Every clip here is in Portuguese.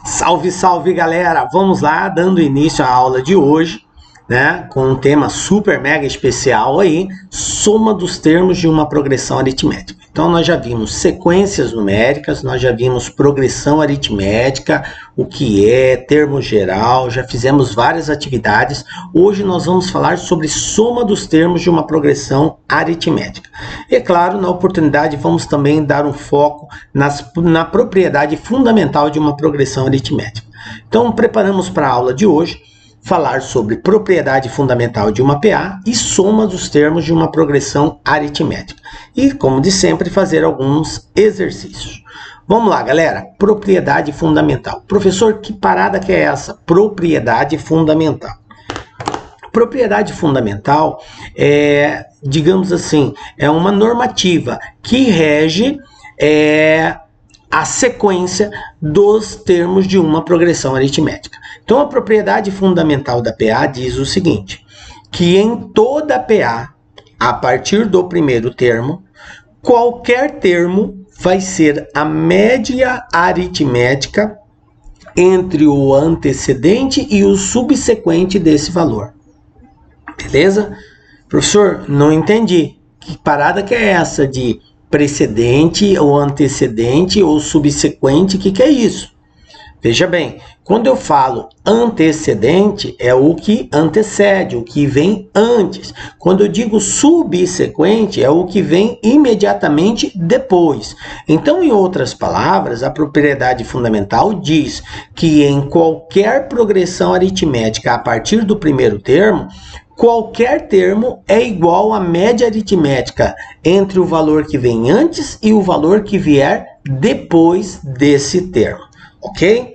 Salve, salve, galera! Vamos lá, dando início à aula de hoje, né, com um tema super mega especial aí, soma dos termos de uma progressão aritmética. Então nós já vimos sequências numéricas, nós já vimos progressão aritmética, o que é, termo geral, já fizemos várias atividades. Hoje nós vamos falar sobre soma dos termos de uma progressão aritmética. E claro, na oportunidade vamos também dar um foco na propriedade fundamental de uma progressão aritmética. Então preparamos para a aula de hoje falar sobre propriedade fundamental de uma PA e soma dos termos de uma progressão aritmética. E, como de sempre, fazer alguns exercícios. Vamos lá, galera. Propriedade fundamental. Professor, que parada que é essa? Propriedade fundamental. Propriedade fundamental é, digamos assim, é uma normativa que rege a sequência dos termos de uma progressão aritmética. Então, a propriedade fundamental da PA diz o seguinte, que em toda PA, a partir do primeiro termo, qualquer termo vai ser a média aritmética entre o antecedente e o subsequente desse valor. Beleza? Professor, não entendi. Que parada que é essa de precedente ou antecedente ou subsequente? O que é isso? Veja bem, quando eu falo antecedente, é o que antecede, o que vem antes. Quando eu digo subsequente, é o que vem imediatamente depois. Então, em outras palavras, a propriedade fundamental diz que em qualquer progressão aritmética a partir do primeiro termo, qualquer termo é igual à média aritmética entre o valor que vem antes e o valor que vier depois desse termo. Ok?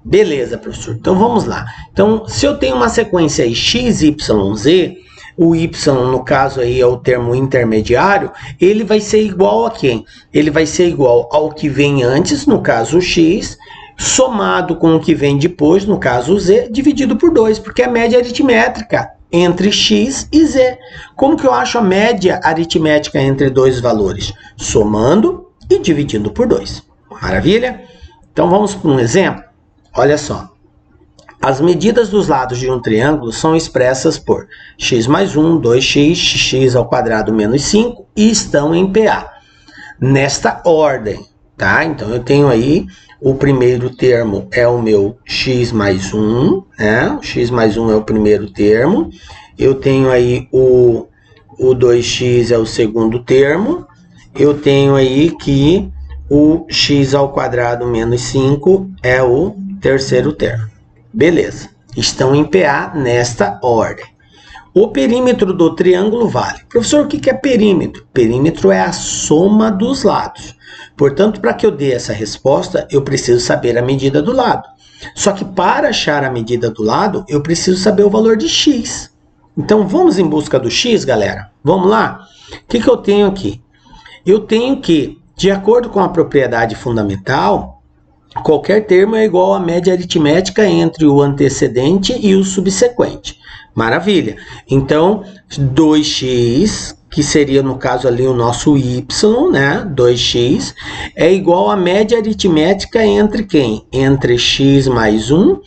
Beleza, professor. Então, vamos lá. Então, se eu tenho uma sequência aí, x, y, z, o y, no caso aí, é o termo intermediário, ele vai ser igual a quem? Ele vai ser igual ao que vem antes, no caso, o x, somado com o que vem depois, no caso, o z, dividido por 2, porque é a média aritmética entre x e z. Como que eu acho a média aritmética entre dois valores? Somando e dividindo por 2. Maravilha? Então, vamos para um exemplo. Olha só, as medidas dos lados de um triângulo são expressas por x mais 1, 2x, x ao quadrado menos 5 e estão em PA. Nesta ordem, tá? Então, eu tenho aí, o primeiro termo é o meu x mais 1, né? O x mais 1 é o primeiro termo. Eu tenho aí o 2x é o segundo termo. Eu tenho aí que o x ao quadrado menos 5 é o terceiro termo. Beleza. Estão em PA nesta ordem. O perímetro do triângulo vale. Professor, o que é perímetro? Perímetro é a soma dos lados. Portanto, para que eu dê essa resposta, eu preciso saber a medida do lado. Só que para achar a medida do lado, eu preciso saber o valor de x. Então, vamos em busca do x, galera? Vamos lá? O que eu tenho aqui? Eu tenho que, de acordo com a propriedade fundamental, qualquer termo é igual à média aritmética entre o antecedente e o subsequente. Maravilha. Então, 2x, que seria no caso ali o nosso y, né? 2x, é igual à média aritmética entre quem? Entre x mais 1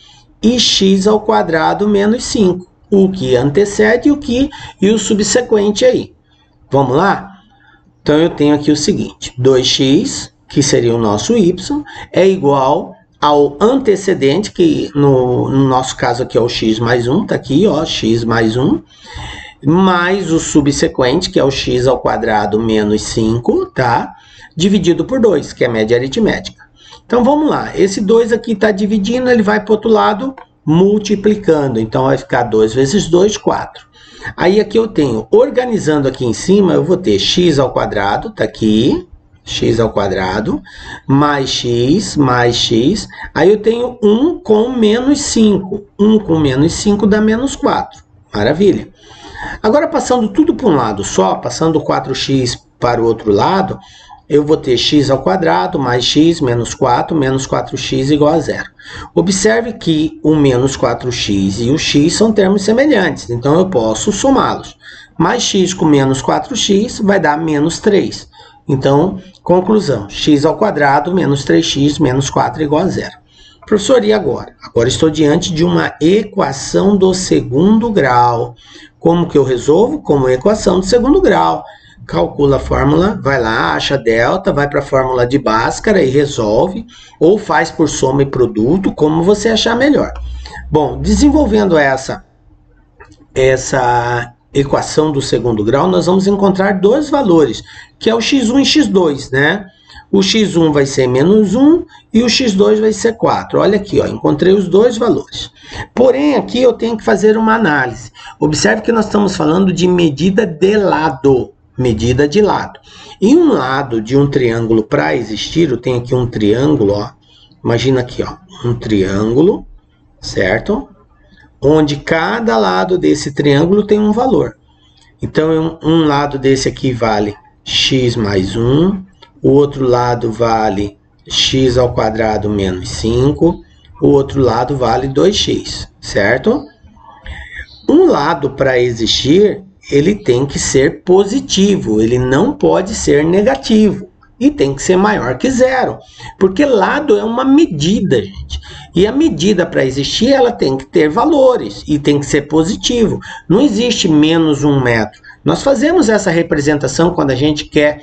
e x ao quadrado menos 5. O que antecede e o subsequente aí. Vamos lá? Então, eu tenho aqui o seguinte, 2x, que seria o nosso y, é igual ao antecedente, que no nosso caso aqui é o x mais 1, tá aqui, ó, x mais 1, mais o subsequente, que é o x ao quadrado menos 5, tá? Dividido por 2, que é a média aritmética. Então, vamos lá. Esse 2 aqui está dividindo, ele vai para o outro lado multiplicando. Então, vai ficar 2 vezes 2, 4. Aí, aqui eu tenho, organizando aqui em cima, eu vou ter x ao quadrado, tá aqui, x ao quadrado, mais x, aí eu tenho 1 com menos 5. 1 com menos 5 dá menos 4. Maravilha. Agora, passando tudo para um lado só, passando 4x para o outro lado, eu vou ter x ao quadrado mais x menos 4x igual a 0. Observe que o menos 4x e o x são termos semelhantes, então eu posso somá-los. Mais x com menos 4x vai dar menos 3. Então, conclusão, x ao quadrado menos 3x menos 4 igual a 0. Professor, e agora? Agora estou diante de uma equação do segundo grau. Como que eu resolvo? Como equação do segundo grau. Calcula a fórmula, vai lá, acha delta, vai para a fórmula de Bhaskara e resolve, ou faz por soma e produto, como você achar melhor. Bom, desenvolvendo essa equação do segundo grau, nós vamos encontrar dois valores, que é o x1 e x2, né? O x1 vai ser menos 1 e o x2 vai ser 4. Olha aqui, ó, encontrei os dois valores. Porém, aqui eu tenho que fazer uma análise. Observe que nós estamos falando de medida de lado. Medida de lado. Em um lado de um triângulo para existir, eu tenho aqui um triângulo, ó. Imagina aqui, ó, um triângulo, certo? Onde cada lado desse triângulo tem um valor. Então, um lado desse aqui vale x mais 1, o outro lado vale x ao quadrado menos 5, o outro lado vale 2x, certo? Um lado para existir, ele tem que ser positivo, ele não pode ser negativo. E tem que ser maior que zero, porque lado é uma medida, gente. E a medida para existir, ela tem que ter valores e tem que ser positivo. Não existe menos 1 metro. Nós fazemos essa representação quando a gente quer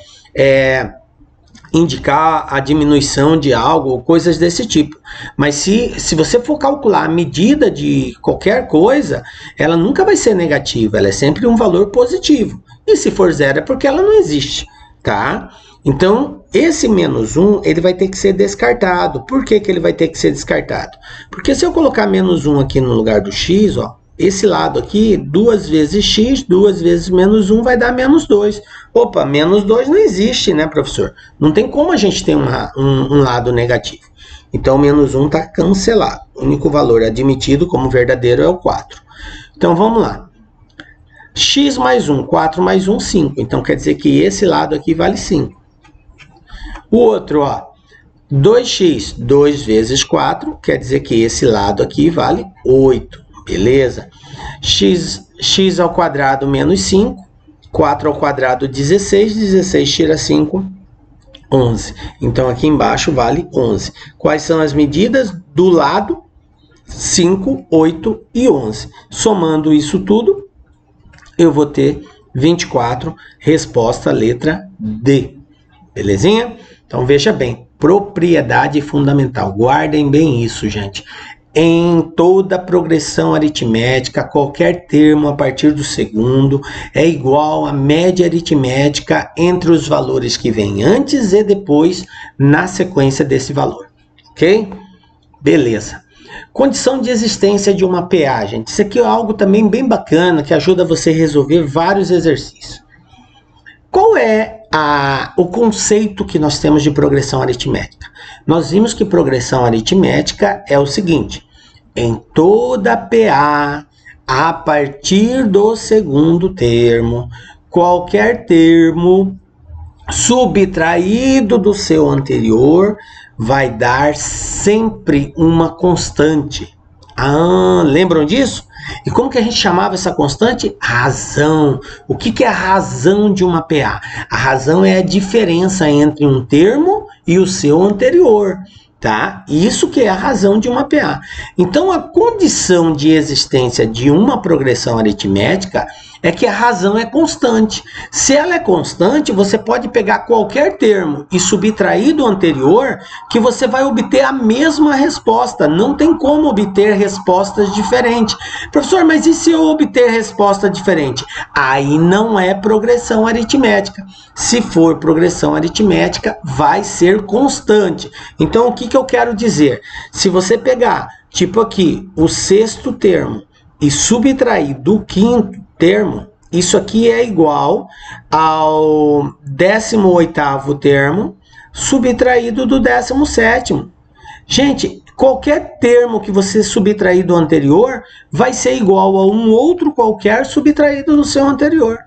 indicar a diminuição de algo ou coisas desse tipo. Mas se você for calcular a medida de qualquer coisa, ela nunca vai ser negativa, ela é sempre um valor positivo. E se for zero é porque ela não existe, tá? Então, esse menos 1, ele vai ter que ser descartado. Por que que ele vai ter que ser descartado? Porque se eu colocar menos 1 aqui no lugar do x, ó, esse lado aqui, 2 vezes x, 2 vezes menos 1 vai dar menos 2. Opa, menos 2 não existe, né, professor? Não tem como a gente ter um lado negativo. Então, menos 1 está cancelado. O único valor admitido como verdadeiro é o 4. Então, vamos lá. X mais 1, 4 mais 1, 5. Então, quer dizer que esse lado aqui vale 5. O outro, ó, 2x, 2 vezes 4, quer dizer que esse lado aqui vale 8. Beleza? X ao quadrado menos 5, 4 ao quadrado 16, 16 tira 5, 11. Então, aqui embaixo vale 11. Quais são as medidas do lado? 5, 8 e 11. Somando isso tudo, eu vou ter 24, resposta letra D. Belezinha? Então, veja bem, propriedade fundamental. Guardem bem isso, gente. Em toda progressão aritmética, qualquer termo a partir do segundo é igual à média aritmética entre os valores que vêm antes e depois na sequência desse valor. Ok? Beleza. Condição de existência de uma PA, gente. Isso aqui é algo também bem bacana que ajuda você a resolver vários exercícios. Qual é o conceito que nós temos de progressão aritmética? Nós vimos que progressão aritmética é o seguinte: em toda PA, a partir do segundo termo, qualquer termo subtraído do seu anterior vai dar sempre uma constante. Lembram disso? E como que a gente chamava essa constante? Razão. O que é a razão de uma PA? A razão é a diferença entre um termo e o seu anterior, tá? Isso que é a razão de uma PA. Então, a condição de existência de uma progressão aritmética é que a razão é constante. Se ela é constante, você pode pegar qualquer termo e subtrair do anterior, que você vai obter a mesma resposta. Não tem como obter respostas diferentes. Professor, mas e se eu obter resposta diferente? Aí não é progressão aritmética. Se for progressão aritmética, vai ser constante. Então, o que eu quero dizer? Se você pegar, tipo aqui, o sexto termo e subtrair do quinto termo, isso aqui é igual ao 18º termo subtraído do 17º. Gente, qualquer termo que você subtrair do anterior vai ser igual a um outro qualquer subtraído do seu anterior.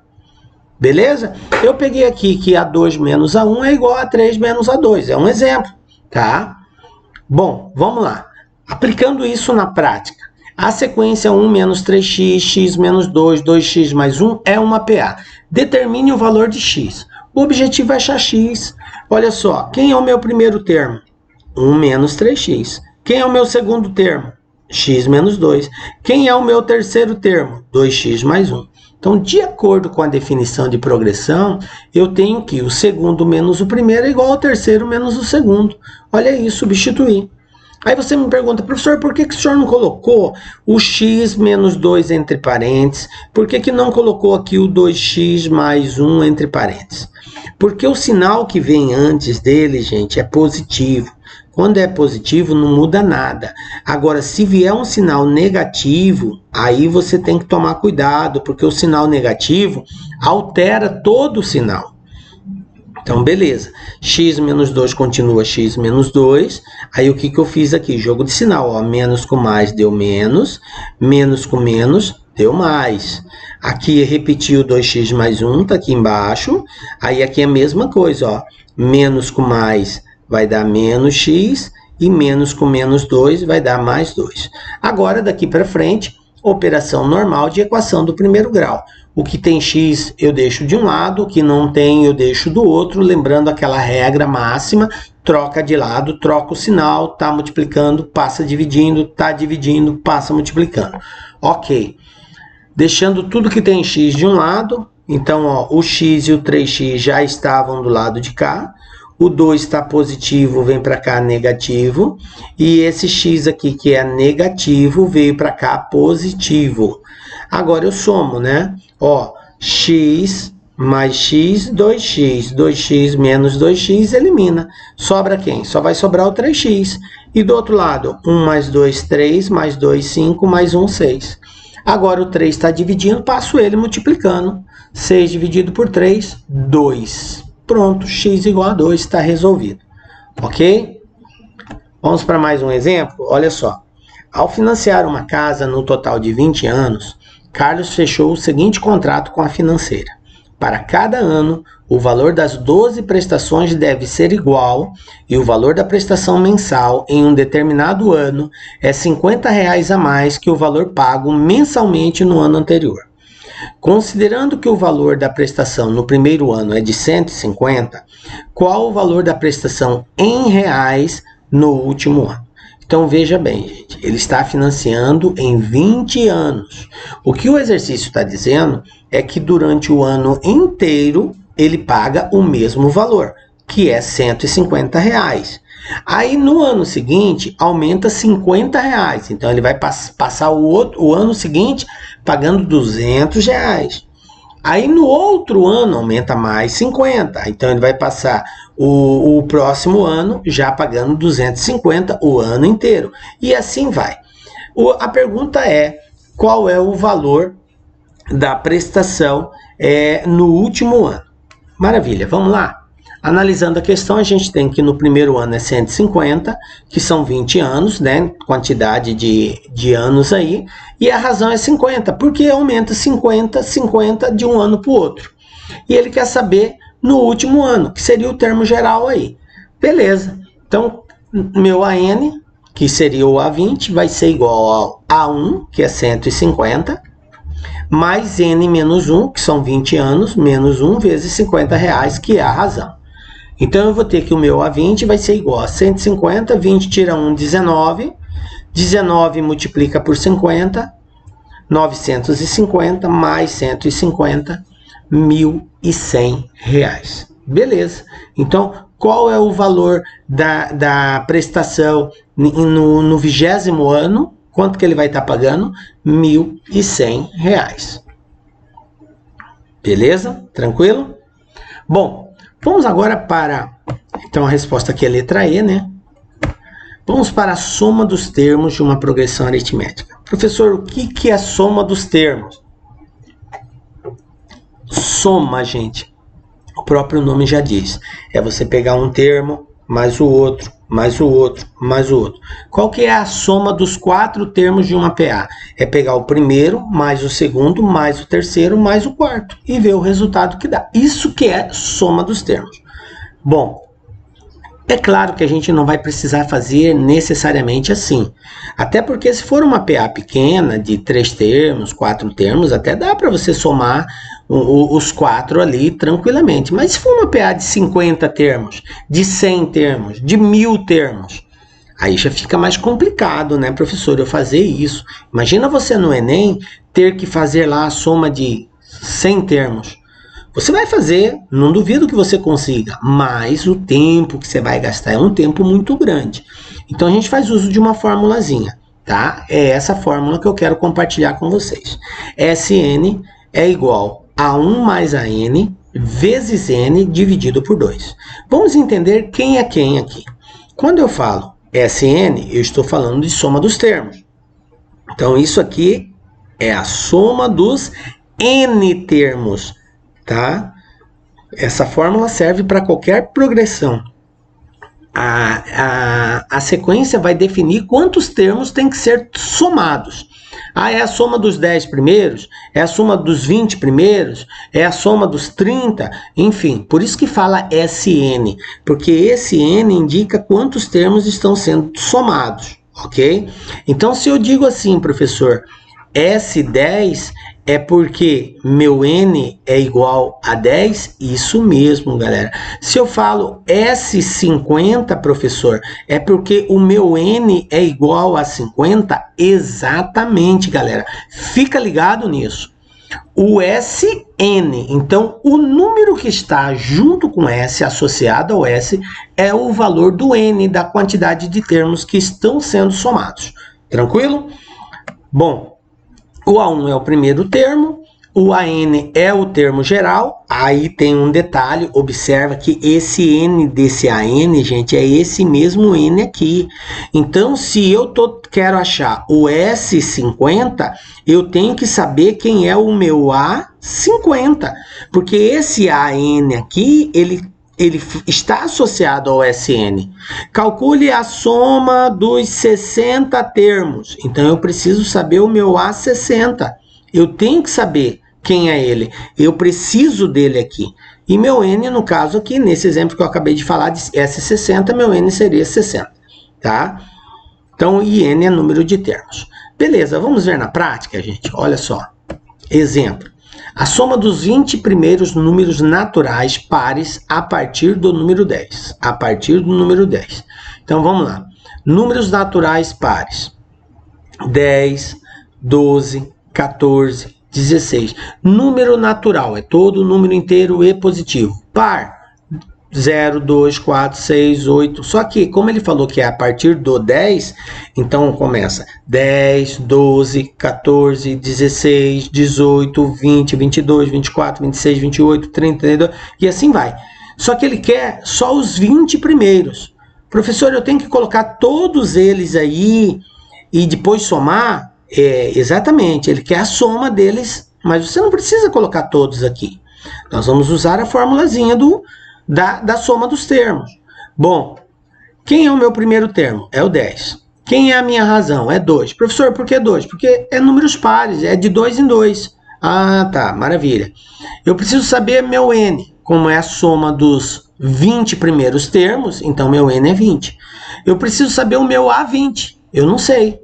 Beleza? Eu peguei aqui que A2 menos A1 é igual a 3 menos A2. É um exemplo, tá? Bom, vamos lá. Aplicando isso na prática. A sequência 1 menos 3x, x menos 2, 2x mais 1 é uma PA. Determine o valor de x. O objetivo é achar x. Olha só, quem é o meu primeiro termo? 1 menos 3x. Quem é o meu segundo termo? X menos 2. Quem é o meu terceiro termo? 2x mais 1. Então, de acordo com a definição de progressão, eu tenho que o segundo menos o primeiro é igual ao terceiro menos o segundo. Olha aí, substituir. Aí você me pergunta, professor, por que o senhor não colocou o x menos 2 entre parênteses? Por que não colocou aqui o 2x mais 1 entre parênteses? Porque o sinal que vem antes dele, gente, é positivo. Quando é positivo, não muda nada. Agora, se vier um sinal negativo, aí você tem que tomar cuidado, porque o sinal negativo altera todo o sinal. Então, beleza. X menos 2 continua x menos 2. Aí, o que eu fiz aqui? Jogo de sinal. Ó. Menos com mais deu menos. Menos com menos deu mais. Aqui, repetiu 2x mais 1, tá aqui embaixo. Aí, aqui é a mesma coisa. Ó. Menos com mais vai dar menos x. E menos com menos 2 vai dar mais 2. Agora, daqui para frente, operação normal de equação do primeiro grau. O que tem x eu deixo de um lado, o que não tem eu deixo do outro, lembrando aquela regra máxima, troca de lado, troca o sinal, tá multiplicando, passa dividindo, tá dividindo, passa multiplicando. Ok. Deixando tudo que tem x de um lado, então ó, o x e o 3x já estavam do lado de cá, o 2 está positivo, vem para cá negativo, e esse x aqui que é negativo veio para cá positivo. Agora eu somo, né? Ó, x mais x, 2x. 2x menos 2x elimina. Sobra quem? Só vai sobrar o 3x. E do outro lado, 1 mais 2, 3, mais 2, 5, mais 1, 6. Agora o 3 está dividindo, passo ele multiplicando. 6 dividido por 3, 2. Pronto, x igual a 2, está resolvido. Ok? Vamos para mais um exemplo? Olha só. Ao financiar uma casa no total de 20 anos, Carlos fechou o seguinte contrato com a financeira. Para cada ano, o valor das 12 prestações deve ser igual e o valor da prestação mensal em um determinado ano é R$ 50 a mais que o valor pago mensalmente no ano anterior. Considerando que o valor da prestação no primeiro ano é de 150, qual o valor da prestação em reais no último ano? Então, veja bem, gente, ele está financiando em 20 anos. O que o exercício está dizendo é que durante o ano inteiro ele paga o mesmo valor, que é R$ 150. Aí, no ano seguinte, aumenta R$ 50. Então, ele vai passar o ano seguinte pagando R$ 200. Aí, no outro ano, aumenta mais 50. Então, ele vai passar o próximo ano já pagando 250 o ano inteiro. E assim vai. A pergunta é, qual é o valor da prestação no último ano? Maravilha, vamos lá? Analisando a questão, a gente tem que no primeiro ano é 150, que são 20 anos, né? Quantidade de anos aí. E a razão é 50, porque aumenta 50, 50 de um ano para o outro. E ele quer saber no último ano, que seria o termo geral aí. Beleza. Então, meu AN, que seria o A20, vai ser igual ao A1, que é 150, mais N menos 1, que são 20 anos, menos 1 vezes 50 reais, que é a razão. Então, eu vou ter que o meu A20 vai ser igual a 150, 20 tira 1, 19. 19 multiplica por 50, 950, mais 150, R$ 1.100. Beleza. Então, qual é o valor da prestação no 20º ano? Quanto que ele vai estar pagando? R$ 1.100. Beleza? Tranquilo? Bom, vamos agora para... Então, a resposta aqui é a letra E, né? Vamos para a soma dos termos de uma progressão aritmética. Professor, o que é a soma dos termos? Soma, gente. O próprio nome já diz. É você pegar um termo, mais o outro, mais o outro, mais o outro. Qual que é a soma dos 4 termos de uma PA? É pegar o primeiro, mais o segundo, mais o terceiro, mais o quarto. E ver o resultado que dá. Isso que é soma dos termos. Bom, é claro que a gente não vai precisar fazer necessariamente assim. Até porque se for uma PA pequena, de 3 termos, 4 termos, até dá para você somar os 4 ali tranquilamente. Mas se for uma PA de 50 termos, de 100 termos, de 1000 termos, Aí já fica mais complicado, né, professor, eu fazer isso. Imagina você no Enem ter que fazer lá a soma de 100 termos. Você vai fazer, não duvido que você consiga, mas o tempo que você vai gastar é um tempo muito grande. Então a gente faz uso de uma formulazinha, tá? É essa fórmula que eu quero compartilhar com vocês. Sn é igual a 1 mais a n vezes n dividido por 2. Vamos entender quem é quem aqui. Quando eu falo Sn, eu estou falando de soma dos termos. Então, isso aqui é a soma dos n termos, tá? Essa fórmula serve para qualquer progressão. A sequência vai definir quantos termos tem que ser somados. É a soma dos 10 primeiros, é a soma dos 20 primeiros, é a soma dos 30, enfim, por isso que fala Sn, porque esse n indica quantos termos estão sendo somados, ok? Então, se eu digo assim, professor, S10 é porque meu n é igual a 10? Isso mesmo, galera. Se eu falo S50, professor, é porque o meu n é igual a 50? Exatamente, galera. Fica ligado nisso. O Sn, então o número que está junto com S, associado ao S, é o valor do n, da quantidade de termos que estão sendo somados. Tranquilo? Bom, o A1 é o primeiro termo, o AN é o termo geral, aí tem um detalhe, observa que esse N desse AN, gente, é esse mesmo N aqui. Então, se eu quero achar o S50, eu tenho que saber quem é o meu A50, porque esse AN aqui, ele está associado ao Sn. Calcule a soma dos 60 termos. Então, eu preciso saber o meu A60. Eu tenho que saber quem é ele. Eu preciso dele aqui. E meu N, no caso aqui, nesse exemplo que eu acabei de falar, de S60, meu N seria 60. Tá? Então, IN é número de termos. Beleza, vamos ver na prática, gente. Olha só. Exemplo. A soma dos 20 primeiros números naturais pares a partir do número 10. A partir do número 10. Então, vamos lá. Números naturais pares. 10, 12, 14, 16. Número natural é todo número inteiro e positivo. Par. 0, 2, 4, 6, 8. Só que, como ele falou que é a partir do 10, então começa 10, 12, 14, 16, 18, 20, 22, 24, 26, 28, 30, 32, e assim vai. Só que ele quer só os 20 primeiros. Professor, eu tenho que colocar todos eles aí e depois somar? Exatamente, ele quer a soma deles, mas você não precisa colocar todos aqui. Nós vamos usar a formulazinha da soma dos termos. Bom, quem é o meu primeiro termo? É o 10. Quem é a minha razão? É 2. Professor, por que 2? Porque é números pares, é de 2 em 2. Ah, tá, maravilha. Eu preciso saber meu n, como é a soma dos 20 primeiros termos, então meu n é 20. Eu preciso saber o meu A20, eu não sei.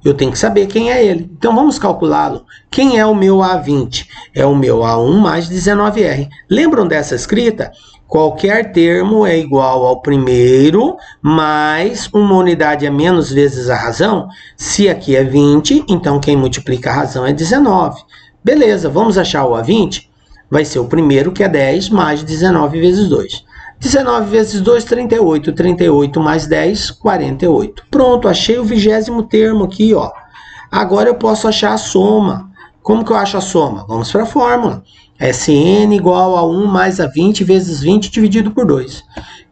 Eu tenho que saber quem é ele. Então, vamos calculá-lo. Quem é o meu A20? É o meu A1 mais 19R. Lembram dessa escrita? Qualquer termo é igual ao primeiro mais uma unidade a menos vezes a razão. Se aqui é 20, então quem multiplica a razão é 19. Beleza, vamos achar o A20? Vai ser o primeiro, que é 10, mais 19 vezes 2. 19 vezes 2, 38. 38 mais 10, 48. Pronto, achei o 20º termo aqui, ó. Agora eu posso achar a soma. Como que eu acho a soma? Vamos para a fórmula. Sn igual a 1 mais a 20 vezes 20 dividido por 2.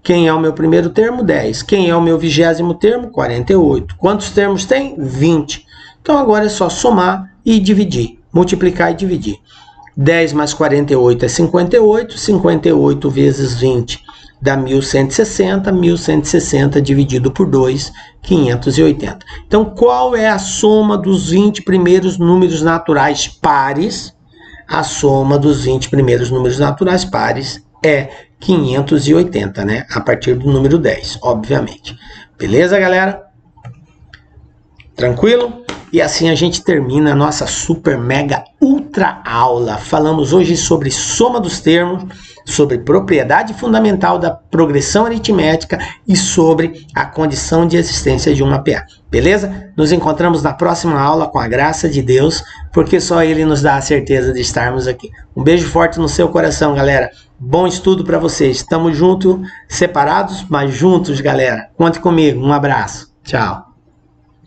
Quem é o meu primeiro termo? 10. Quem é o meu 20º termo? 48. Quantos termos tem? 20. Então agora é só somar e dividir. Multiplicar e dividir. 10 mais 48 é 58. 58 vezes 20 dá 1160. 1160 dividido por 2, 580. Então, qual é a soma dos 20 primeiros números naturais pares? A soma dos 20 primeiros números naturais pares é 580, né? A partir do número 10, obviamente. Beleza, galera? Tranquilo? E assim a gente termina a nossa super mega ultra aula. Falamos hoje sobre soma dos termos. sobre propriedade fundamental da progressão aritmética e sobre a condição de existência de uma PA. Beleza? Nos encontramos na próxima aula com a graça de Deus, porque só Ele nos dá a certeza de estarmos aqui. Um beijo forte no seu coração, galera. Bom estudo para vocês. Estamos juntos, separados, mas juntos, galera. Conte comigo. Um abraço. Tchau.